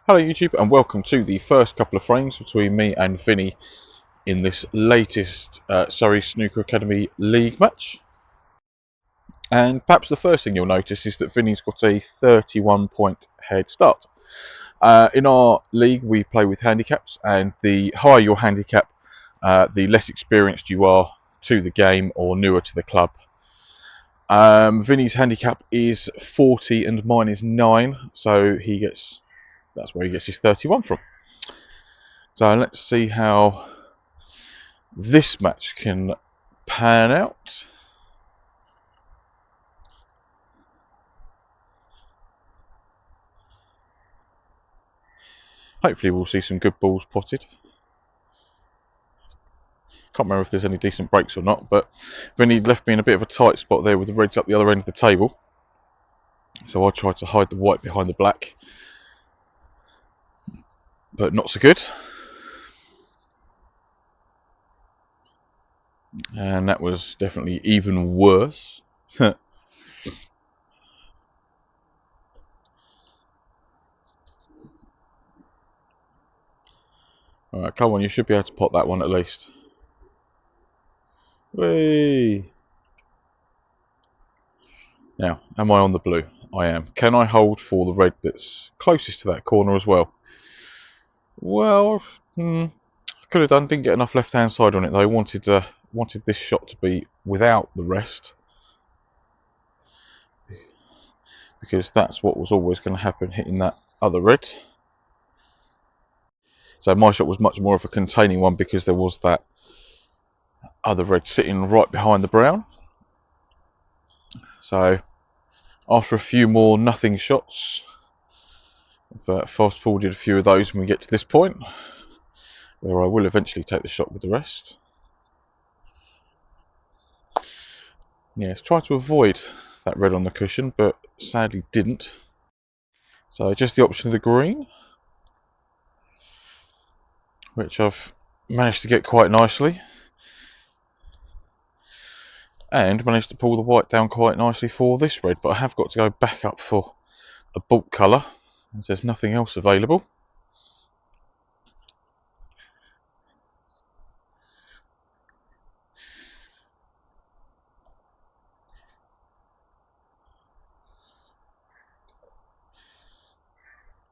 Hello YouTube and welcome to the first couple of frames between me and Vinnie in this latest Surrey Snooker Academy League match. And perhaps the first thing you'll notice is that Vinnie's got a 31 point head start. In our league we play with handicaps, and the higher your handicap the less experienced you are to the game or newer to the club. Vinnie's handicap is 40 and mine is 9, so that's where he gets his 31 from. So let's see how this match can pan out. Hopefully we'll see some good balls potted. Can't remember if there's any decent breaks or not, but Vinnie left me in a bit of a tight spot there with the reds up the other end of the table. So I tried to hide the white behind the black, but not so good. And that was definitely even worse. Alright, come on, you should be able to pot that one at least. Whee! Now, am I on the blue? I am. Can I hold for the red that's closest to that corner as well? Well, could have done. Didn't get enough left hand side on it though. Wanted this shot to be without the rest, because that's what was always going to happen, hitting that other red. So my shot was much more of a containing one because there was that other red sitting right behind the brown. So after a few more nothing shots, but fast forwarded a few of those when we get to this point where I will eventually take the shot with the rest. Yes, try to avoid that red on the cushion, but sadly didn't. So just the option of the green, which I've managed to get quite nicely, and managed to pull the white down quite nicely for this red, but I have got to go back up for a bulk colour as there's nothing else available.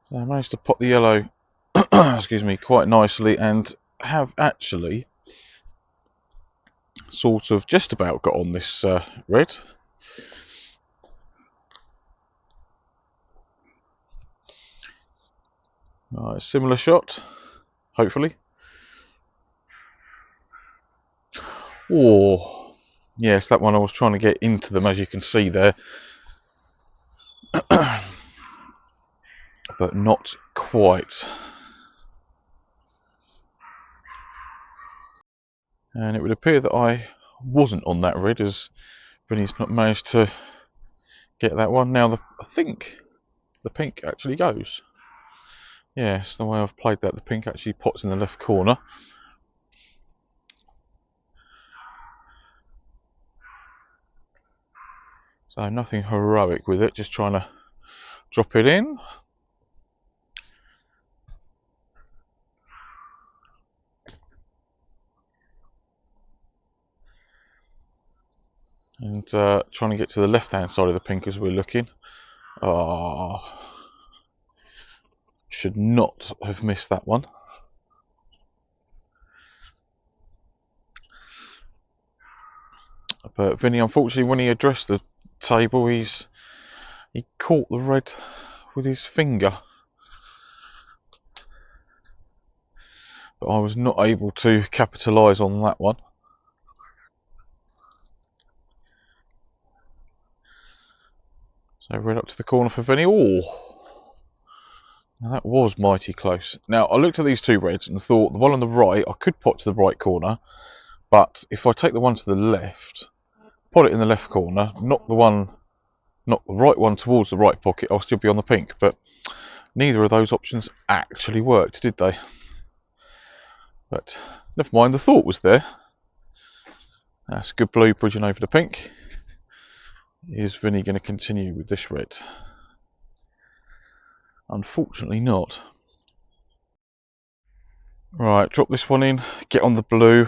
So I managed to pot the yellow excuse me, quite nicely, and have actually sort of just about got on this red. Right, similar shot, hopefully. Oh, yes, that one I was trying to get into them, as you can see there, but not quite. And it would appear that I wasn't on that red, as Vinnie's not managed to get that one. Now, I think the pink actually goes. Yes, the way I've played that, the pink actually pots in the left corner. So nothing heroic with it, just trying to drop it in. And trying to get to the left hand side of the pink as we're looking. Oh, should not have missed that one. But Vinnie, unfortunately, when he addressed the table, he caught the red with his finger. But I was not able to capitalise on that one. So red up to the corner for Vinnie. Oh, now that was mighty close. Now I looked at these two reds and thought the one on the right, I could pot to the right corner, but if I take the one to the left, pot it in the left corner, knock the right one towards the right pocket, I'll still be on the pink. But neither of those options actually worked, did they? But never mind, the thought was there. That's good blue bridging over the pink. Is Vinnie going to continue with this red? Unfortunately not. Right, drop this one in, get on the blue,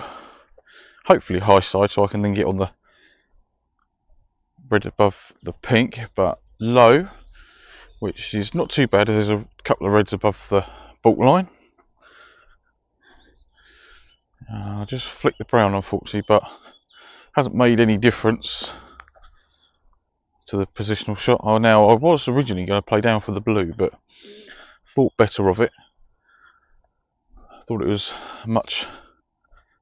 hopefully high side so I can then get on the red above the pink, but low, which is not too bad. There's a couple of reds above the baulk line. I just flicked the brown unfortunately, but hasn't made any difference to the positional shot. Oh, now I was originally going to play down for the blue, but thought better of it. Thought it was a much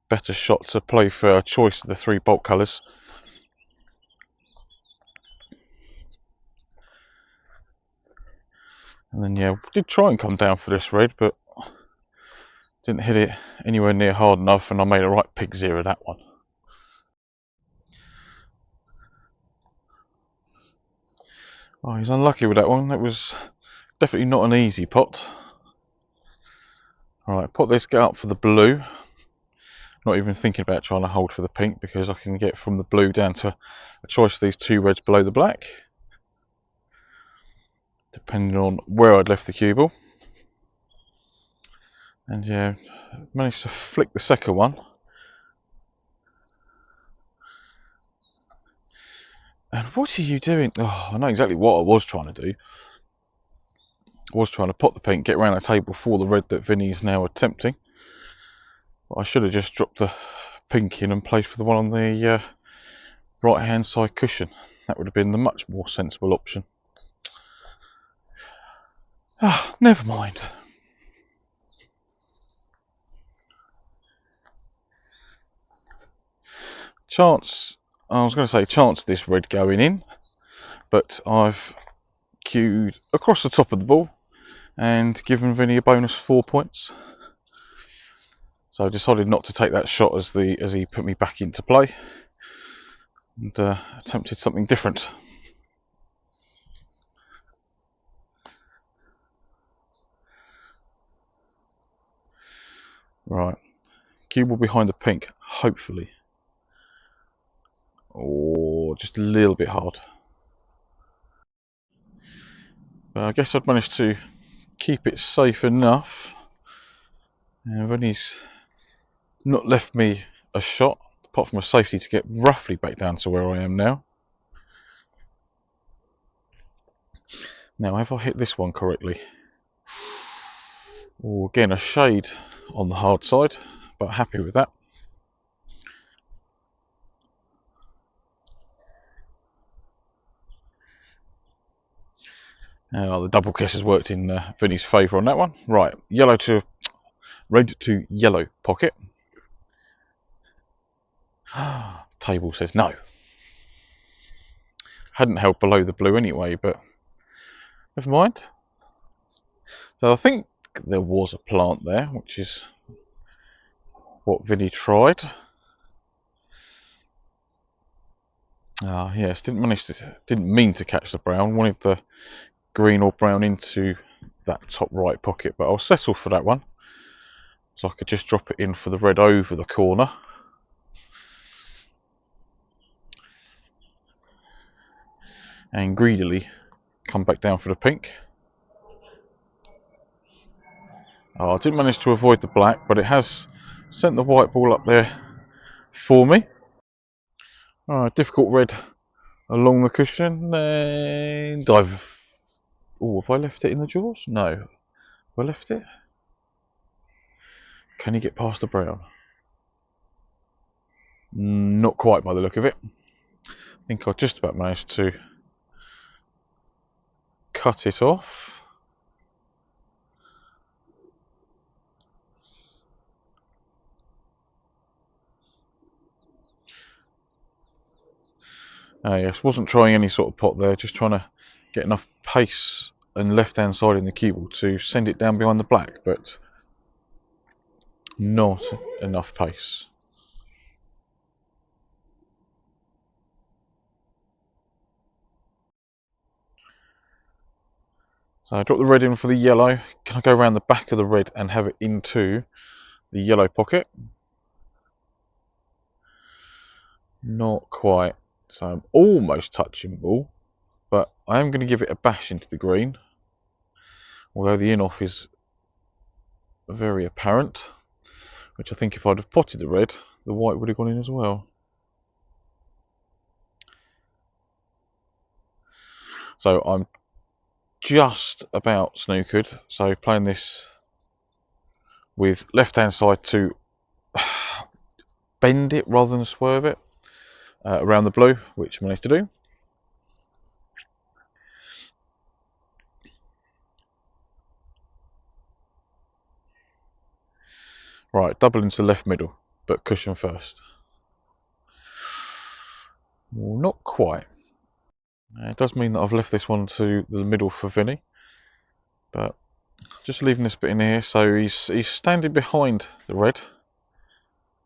better shot to play for a choice of the three baulk colours. And then yeah, did try and come down for this red, but didn't hit it anywhere near hard enough, and I made a right pig zero that one. Oh, he's unlucky with that one. That was definitely not an easy pot. Alright, pot this, get up for the blue. Not even thinking about trying to hold for the pink, because I can get from the blue down to a choice of these two reds below the black, depending on where I'd left the cue ball. And yeah, managed to flick the second one. And what are you doing? Oh, I know exactly what I was trying to do. I was trying to pot the pink, get around the table for the red that Vinnie is now attempting. But I should have just dropped the pink in and played for the one on the right hand side cushion. That would have been the much more sensible option. Ah, never mind. Chance, I was going to say chance this red going in, but I've cued across the top of the ball and given Vinnie a bonus 4 points. So I decided not to take that shot as he put me back into play, and attempted something different. Right, cue ball behind the pink, hopefully. Or just a little bit hard. But I guess I've managed to keep it safe enough. And Vinnie's not left me a shot, apart from a safety, to get roughly back down to where I am now. Now, have I hit this one correctly? Oh, again, a shade on the hard side, but happy with that. Now, the double kiss has worked in Vinnie's favour on that one. Right, red to yellow pocket. Table says no. Hadn't held below the blue anyway, but never mind. So I think there was a plant there, which is what Vinnie tried. Yes, didn't mean to catch the brown. Wanted the green or brown into that top right pocket, but I'll settle for that one. So I could just drop it in for the red over the corner. And greedily come back down for the pink. Oh, I didn't manage to avoid the black, but it has sent the white ball up there for me. Difficult red along the cushion, and I've... Oh, have I left it in the jaws? No. Have I left it? Can he get past the brown? Not quite by the look of it. I think I just about managed to cut it off. Yes, wasn't trying any sort of pot there, just trying to get enough pace and left hand side in the cue ball to send it down behind the black, but not enough pace. So I drop the red in for the yellow. Can I go around the back of the red and have it into the yellow pocket? Not quite. So I'm almost touching ball, but I am going to give it a bash into the green. although the in-off is very apparent, which I think if I'd have potted the red, the white would have gone in as well. So I'm just about snookered, so playing this with left hand side to bend it rather than swerve it around the blue, which I managed to do. Right, double into left middle, but cushion first. Well, not quite. It does mean that I've left this one to the middle for Vinnie, but just leaving this bit in here. So he's standing behind the red,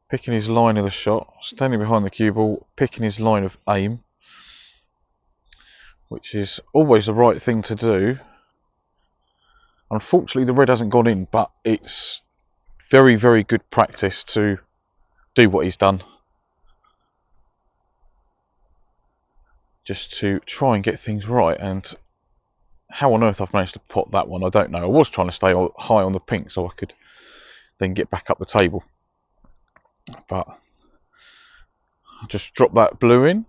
picking his line of the shot, standing behind the cue ball, picking his line of aim, which is always the right thing to do. Unfortunately, the red hasn't gone in, but it's very, very good practice to do what he's done, just to try and get things right. And how on earth I've managed to pot that one, I don't know. I was trying to stay high on the pink so I could then get back up the table, but I just dropped that blue in.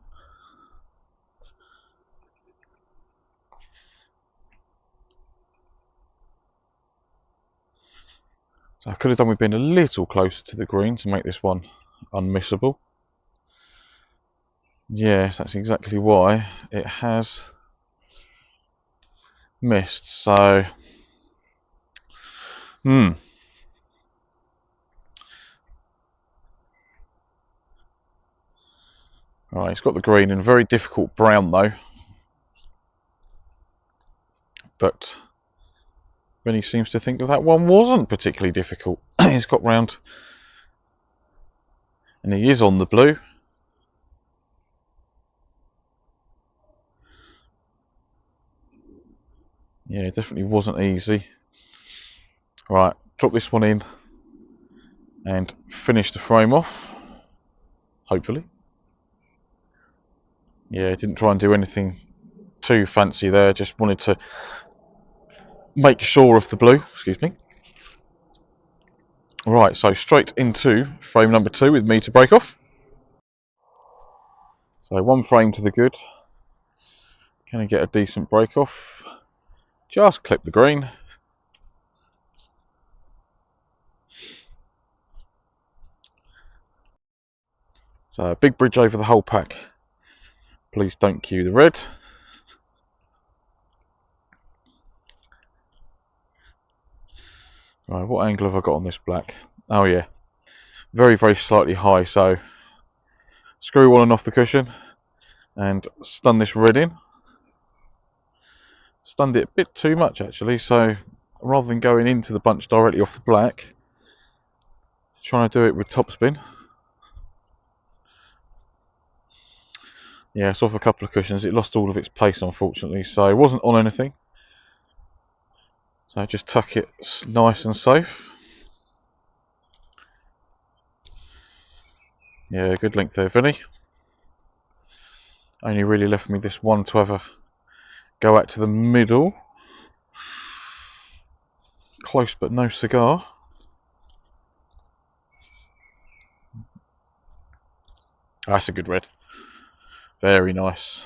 So I could have done with being a little closer to the green to make this one unmissable. Yes, that's exactly why it has missed. So, right, it's got the green in, very difficult brown though. But Vinnie seems to think that that one wasn't particularly difficult. He's got round, and he is on the blue. Yeah, it definitely wasn't easy. Right, drop this one in and finish the frame off, hopefully. Yeah, didn't try and do anything too fancy there, just wanted to make sure of the blue, excuse me. Right, so straight into frame number 2 with me to break off. So one frame to the good. Can I get a decent break off? Just clip the green. So a big bridge over the whole pack. Please don't cue the red. Right, what angle have I got on this black? Oh yeah, very, very slightly high. So screw one off the cushion and stun this red in. Stunned it a bit too much actually, so rather than going into the bunch directly off the black, trying to do it with topspin. Yeah, it's off a couple of cushions. It lost all of its pace unfortunately, so it wasn't on anything. So just tuck it nice and safe. Yeah, good length there, Vinnie. Only really left me this one to have a go out to the middle. Close but no cigar. That's a good red. Very nice.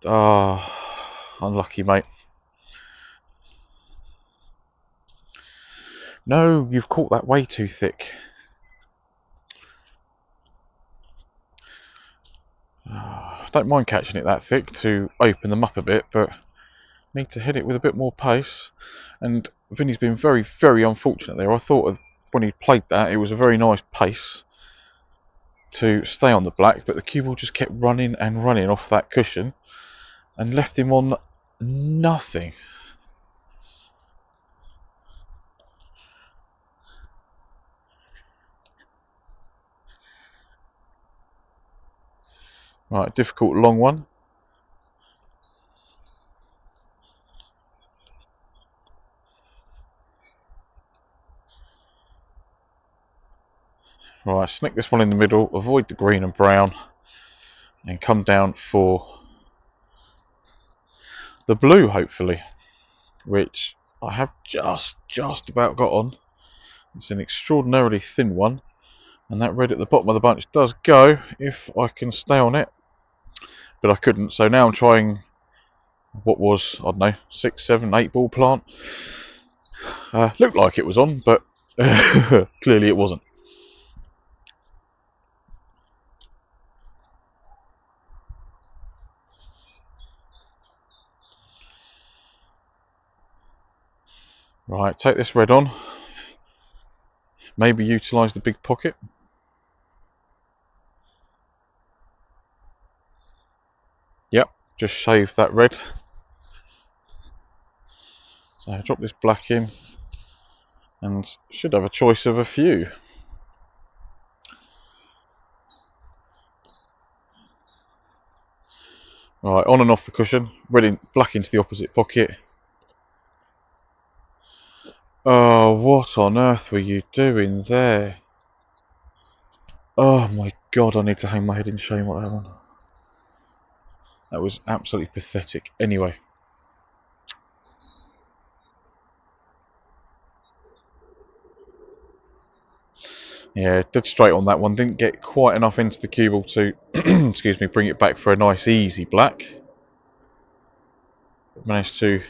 Ah, unlucky, mate. No, you've caught that way too thick. I don't mind catching it that thick to open them up a bit, but need to hit it with a bit more pace. And Vinnie's been very, very unfortunate there. I thought when he played that, it was a very nice pace to stay on the black, but the cue ball just kept running and running off that cushion and left him on nothing. Right, difficult long one. Right, snick this one in the middle, avoid the green and brown, and come down for the blue, hopefully, which I have just about got on. It's an extraordinarily thin one, and that red at the bottom of the bunch does go if I can stay on it, but I couldn't. So now I'm trying what was, I don't know, 6, 7, 8 ball plant. Looked like it was on, but clearly it wasn't. Right, take this red on. Maybe utilise the big pocket. Yep, just shave that red. So I drop this black in, and should have a choice of a few. Right, on and off the cushion, black into the opposite pocket. Oh, what on earth were you doing there? Oh my god, I need to hang my head in shame on that one. That was absolutely pathetic. Anyway. Yeah, dead straight on that one. Didn't get quite enough into the cue ball to, excuse me, bring it back for a nice easy black. Managed to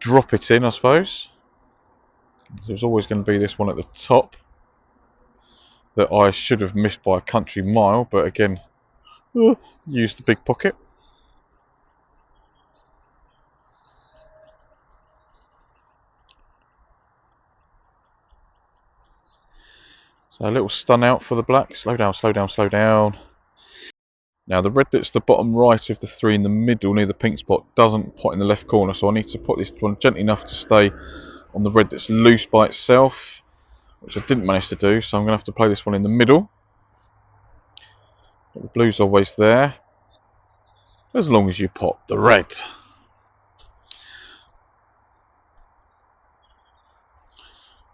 drop it in, I suppose. There's always going to be this one at the top that I should have missed by a country mile, but again, used the big pocket. So a little stun out for the black. Slow down, slow down, slow down. Now the red that's the bottom right of the three in the middle near the pink spot doesn't pot in the left corner, so I need to put this one gently enough to stay on the red that's loose by itself, which I didn't manage to do, so I'm going to have to play this one in the middle. But the blue's always there, as long as you pot the red.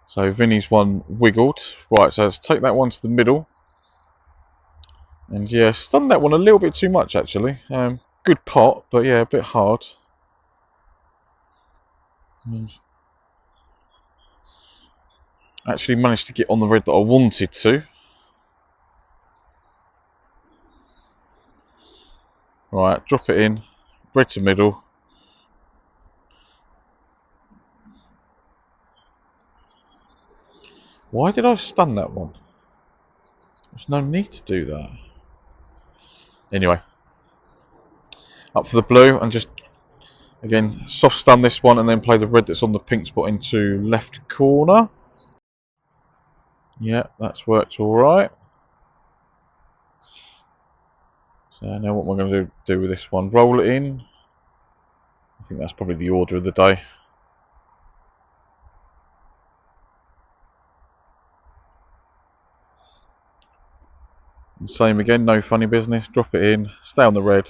So Vinnie's one wiggled. Right, so let's take that one to the middle. And yeah, stunned that one a little bit too much actually. Good pot, but yeah, a bit hard. And actually managed to get on the red that I wanted to. Right, drop it in, red to middle. Why did I stun that one? There's no need to do that. Anyway, up for the blue and just, again, soft stun this one and then play the red that's on the pink spot into left corner. Yeah, that's worked alright. So now what am I going to do with this one? Roll it in. I think that's probably the order of the day. And same again, no funny business. Drop it in, stay on the red.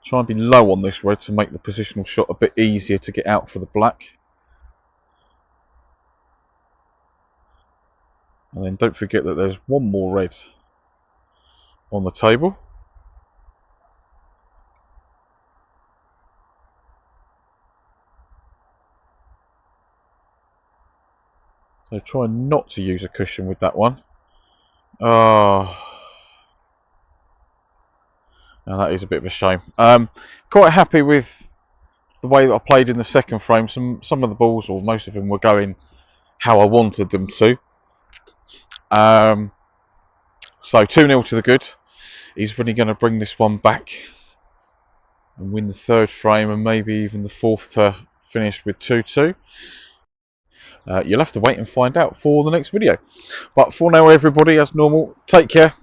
Try and be low on this red to make the positional shot a bit easier to get out for the black. And then don't forget that there's one more red on the table. So try not to use a cushion with that one. Oh, now that is a bit of a shame. Quite happy with the way that I played in the second frame. Some of the balls, or most of them, were going how I wanted them to. So 2-0 to the good. He's really going to bring this one back and win the third frame and maybe even the fourth to finish with 2-2. You'll have to wait and find out for the next video. But for now, everybody, as normal, take care.